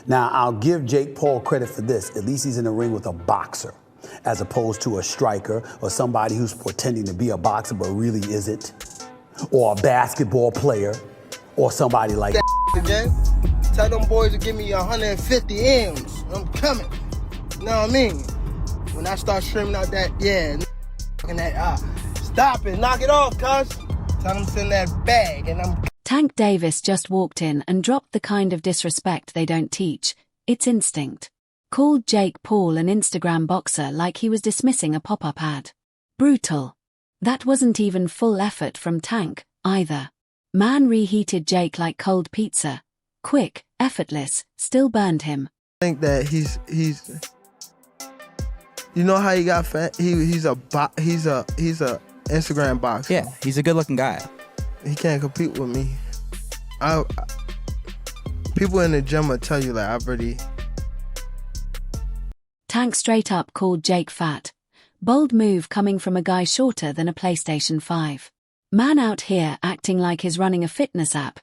Now, I'll give Jake Paul credit for this. At least he's in the ring with a boxer, as opposed to a striker or somebody who's pretending to be a boxer but really isn't, or a basketball player, or somebody like that. Again, tell them boys to give me 150 M's. I'm coming. You know what I mean? When I start streaming out that, and that, stop it, knock it off, cuz. Tell them to send that bag, and I'm. Tank Davis just walked in and dropped the kind of disrespect they don't teach. It's instinct. Called Jake Paul an Instagram boxer like he was dismissing a pop-up ad. Brutal. That wasn't even full effort from Tank, either. Man reheated Jake like cold pizza. Quick, effortless, still burned him. I think that he's you know how he got fat? He's a Instagram boxer. Yeah, he's a good-looking guy. He can't compete with me. People in the gym will tell you like I've already. Tank straight up called Jake fat. Bold move coming from a guy shorter than a PlayStation 5. Man out here acting like he's running a fitness app,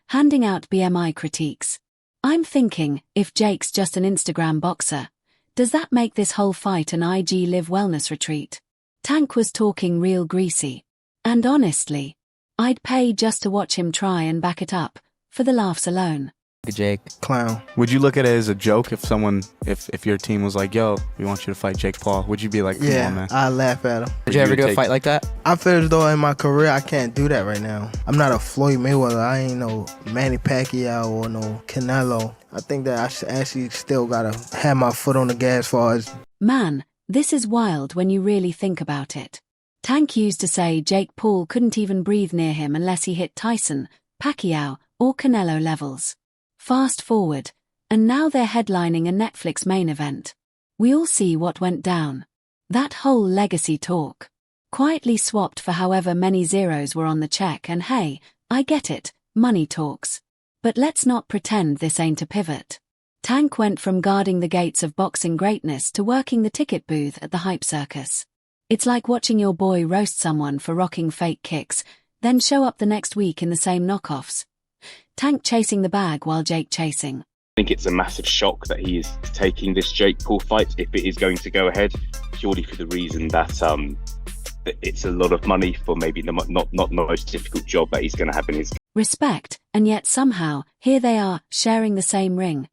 handing out BMI critiques. I'm thinking, if Jake's just an Instagram boxer, does that make this whole fight an IG Live Wellness retreat? Tank was talking real greasy. And honestly, I'd pay just to watch him try and back it up, for the laughs alone. Jake. Clown. Would you look at it as a joke if your team was like, yo, we want you to fight Jake Paul? Would you be like, come on, man? I laugh at him. Did you ever do a fight like that? I feel as though in my career I can't do that right now. I'm not a Floyd Mayweather. I ain't no Manny Pacquiao or no Canelo. I think that I actually still gotta have my foot on the gas as far as. Man, this is wild when you really think about it. Tank used to say Jake Paul couldn't even breathe near him unless he hit Tyson, Pacquiao, or Canelo levels. Fast forward, and now they're headlining a Netflix main event. We all see what went down. That whole legacy talk. Quietly swapped for however many zeros were on the check, and hey, I get it, money talks. But let's not pretend this ain't a pivot. Tank went from guarding the gates of boxing greatness to working the ticket booth at the hype circus. It's like watching your boy roast someone for rocking fake kicks, then show up the next week in the same knockoffs. Tank chasing the bag while Jake chasing. I think it's a massive shock that he is taking this Jake Paul fight, if it is going to go ahead, purely for the reason that it's a lot of money for maybe not the most difficult job that he's going to have in his. Respect, and yet somehow, here they are, sharing the same ring.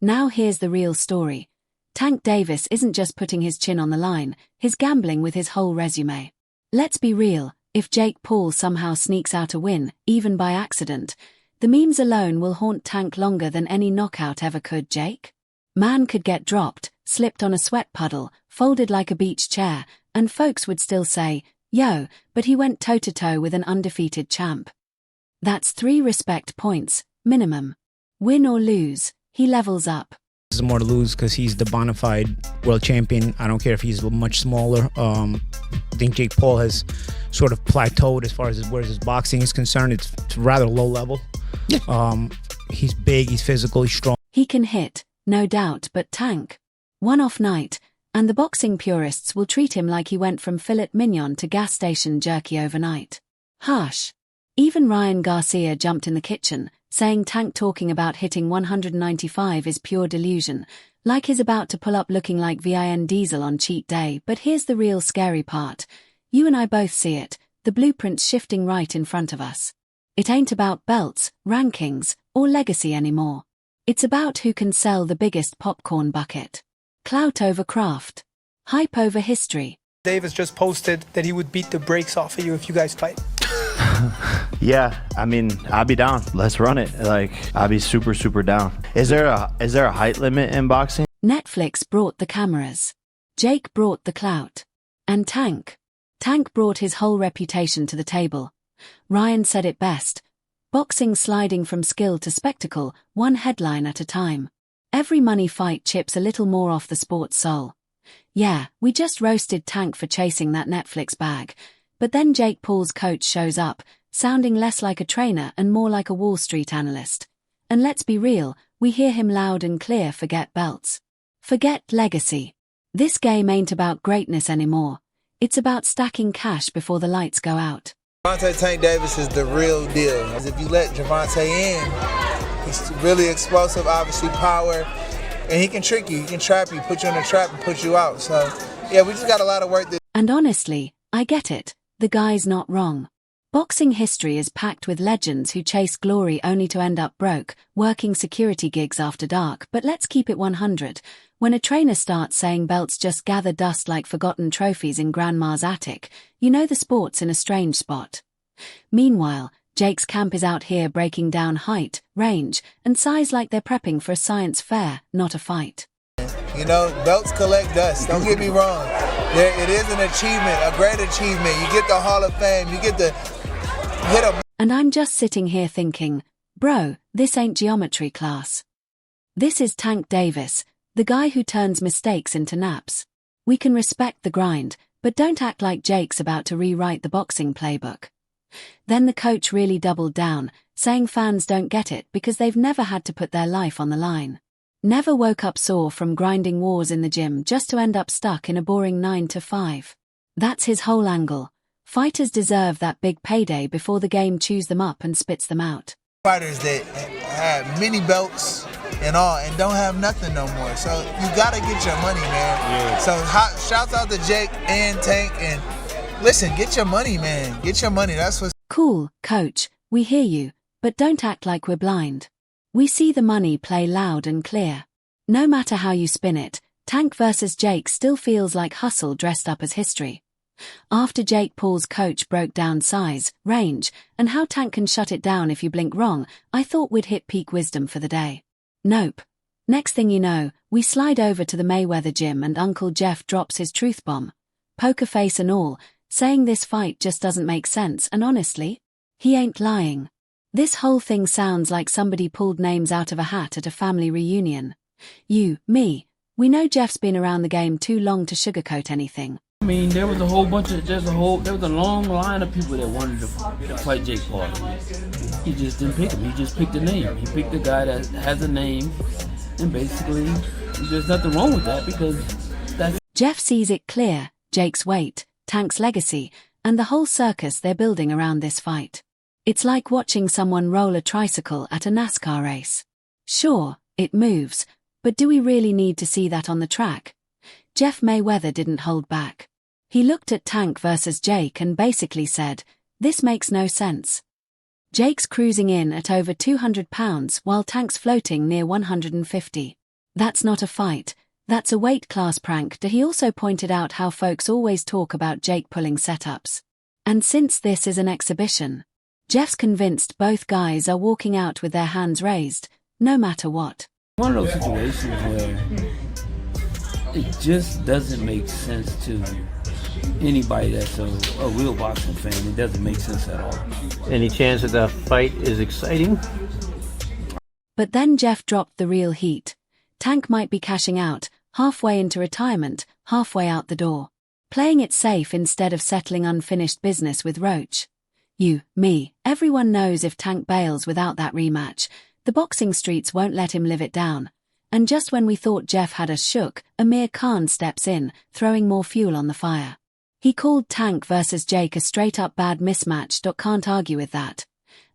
Now here's the real story. Tank Davis isn't just putting his chin on the line, he's gambling with his whole resume. Let's be real, if Jake Paul somehow sneaks out a win, even by accident, the memes alone will haunt Tank longer than any knockout ever could. Jake? Man could get dropped, slipped on a sweat puddle, folded like a beach chair, and folks would still say, yo, but he went toe-to-toe with an undefeated champ. That's 3 respect points, minimum. Win or lose, he levels up. This is more to lose because he's the bona fide world champion. I don't care if he's much smaller. I think Jake Paul has sort of plateaued as far as where his boxing is concerned. It's rather low level. He's big, he's physical, he's strong. He can hit, no doubt, but Tank. One-off night, and the boxing purists will treat him like he went from filet mignon to gas station jerky overnight. Harsh. Even Ryan Garcia jumped in the kitchen, saying Tank talking about hitting 195 is pure delusion, like he's about to pull up looking like Vin Diesel on cheat day. But here's the real scary part. You and I both see it, the blueprint's shifting right in front of us. It ain't about belts, rankings, or legacy anymore. It's about who can sell the biggest popcorn bucket. Clout over craft. Hype over history. Davis just posted that he would beat the brakes off of you if you guys fight. Yeah, I mean, I'd be down. Let's run it. I'd be super, super down. Is there a height limit in boxing? Netflix brought the cameras. Jake brought the clout. And Tank brought his whole reputation to the table. Ryan said it best. Boxing sliding from skill to spectacle, one headline at a time. Every money fight chips a little more off the sport's soul. Yeah, we just roasted Tank for chasing that Netflix bag. But then Jake Paul's coach shows up, sounding less like a trainer and more like a Wall Street analyst. And let's be real, we hear him loud and clear: forget belts. Forget legacy. This game ain't about greatness anymore. It's about stacking cash before the lights go out. Gervonta Tank Davis is the real deal. If you let Gervonta in, He's really explosive, obviously power, and he can trick you. He can trap you, put you in a trap, and put you out. So, yeah, we just got a lot of work to do. And honestly, I get it. The guy's not wrong. Boxing history is packed with legends who chase glory only to end up broke, working security gigs after dark. But let's keep it 100. When a trainer starts saying belts just gather dust like forgotten trophies in grandma's attic, you know the sport's in a strange spot. Meanwhile, Jake's camp is out here breaking down height, range, and size like they're prepping for a science fair, not a fight. You know, belts collect dust. Don't get me wrong. It is an achievement, a great achievement. You get the Hall of Fame. You get to hit a... And I'm just sitting here thinking, bro, this ain't geometry class. This is Tank Davis, the guy who turns mistakes into naps. We can respect the grind, but don't act like Jake's about to rewrite the boxing playbook. Then the coach really doubled down, saying fans don't get it because they've never had to put their life on the line. Never woke up sore from grinding wars in the gym just to end up stuck in a boring 9 to 5. That's his whole angle. Fighters deserve that big payday before the game chews them up and spits them out. Fighters that have many belts and all and don't have nothing no more. So you gotta get your money, man. Yeah. So shouts out to Jake and Tank, and listen, get your money, man. Get your money. That's what's cool, coach. We hear you, but don't act like we're blind. We see the money play loud and clear. No matter how you spin it, Tank versus Jake still feels like hustle dressed up as history. After Jake Paul's coach broke down size, range, and how Tank can shut it down if you blink wrong, I thought we'd hit peak wisdom for the day. Nope. Next thing you know, we slide over to the Mayweather gym and Uncle Jeff drops his truth bomb, poker face and all, saying this fight just doesn't make sense, and honestly, he ain't lying. This whole thing sounds like somebody pulled names out of a hat at a family reunion. You, me, we know Jeff's been around the game too long to sugarcoat anything. I mean, there was a long line of people that wanted to fight Jake Paul. He just didn't pick him. He just picked a name. He picked a guy that has a name, and basically, there's nothing wrong with that because that's... Jeff sees it clear, Jake's weight, Tank's legacy, and the whole circus they're building around this fight. It's like watching someone roll a tricycle at a NASCAR race. Sure, it moves, but do we really need to see that on the track? Jeff Mayweather didn't hold back. He looked at Tank versus Jake and basically said, this makes no sense. Jake's cruising in at over 200 pounds while Tank's floating near 150. That's not a fight, that's a weight class prank. He also pointed out how folks always talk about Jake pulling setups. And since this is an exhibition, Jeff's convinced both guys are walking out with their hands raised, no matter what. One of those situations where it just doesn't make sense to anybody that's a real boxing fan. It doesn't make sense at all. Any chance that the fight is exciting? But then Jeff dropped the real heat. Tank might be cashing out, halfway into retirement, halfway out the door. Playing it safe instead of settling unfinished business with Roach. You, me, everyone knows if Tank bails without that rematch, the boxing streets won't let him live it down. And just when we thought Jeff had us shook, Amir Khan steps in, throwing more fuel on the fire. He called Tank versus Jake a straight-up bad mismatch. Can't argue with that.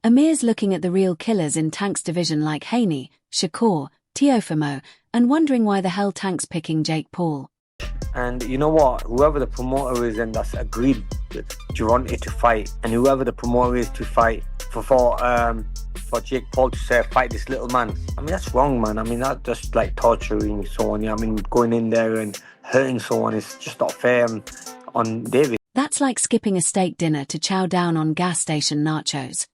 Amir's looking at the real killers in Tank's division like Haney, Shakur, Teofimo, and wondering why the hell Tank's picking Jake Paul. And you know what? Whoever the promoter is and that's agreed with Gervonta to fight, and whoever the promoter is to fight for Jake Paul to say fight this little man. I mean, that's wrong, man. I mean, that's just like torturing someone. I mean, going in there and hurting someone is just not fair on David. That's like skipping a steak dinner to chow down on gas station nachos.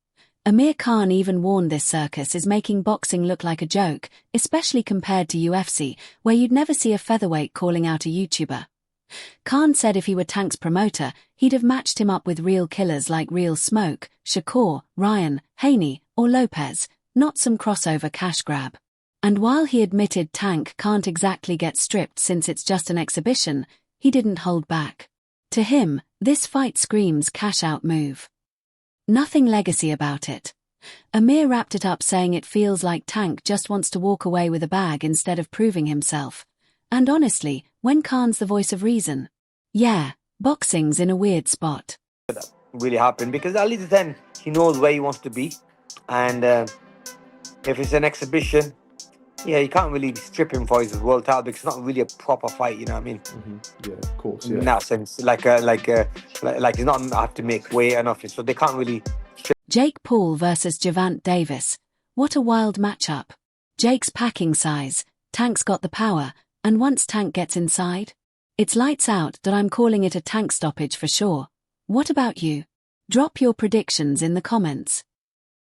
Amir Khan even warned this circus is making boxing look like a joke, especially compared to UFC, where you'd never see a featherweight calling out a YouTuber. Khan said if he were Tank's promoter, he'd have matched him up with real killers like Real Smoke, Shakur, Ryan, Haney, or Lopez, not some crossover cash grab. And while he admitted Tank can't exactly get stripped since it's just an exhibition, he didn't hold back. To him, this fight screams cash-out move. Nothing legacy about it. Amir wrapped it up saying it feels like Tank just wants to walk away with a bag instead of proving himself. And honestly, when Khan's the voice of reason, yeah, boxing's in a weird spot. Really happened because at least then he knows where he wants to be, and If it's an exhibition, yeah, you can't really strip him for his world title because it's not really a proper fight. You know what I mean? Yeah, of course. In Yeah. that sense, like he's not have to make weight or nothing, so they can't really. Jake Paul versus Gervonta Davis. What a wild matchup. Jake's packing size, Tank's got the power, and once Tank gets inside, it's lights out. I'm calling it a Tank stoppage for sure. What about you? Drop your predictions in the comments.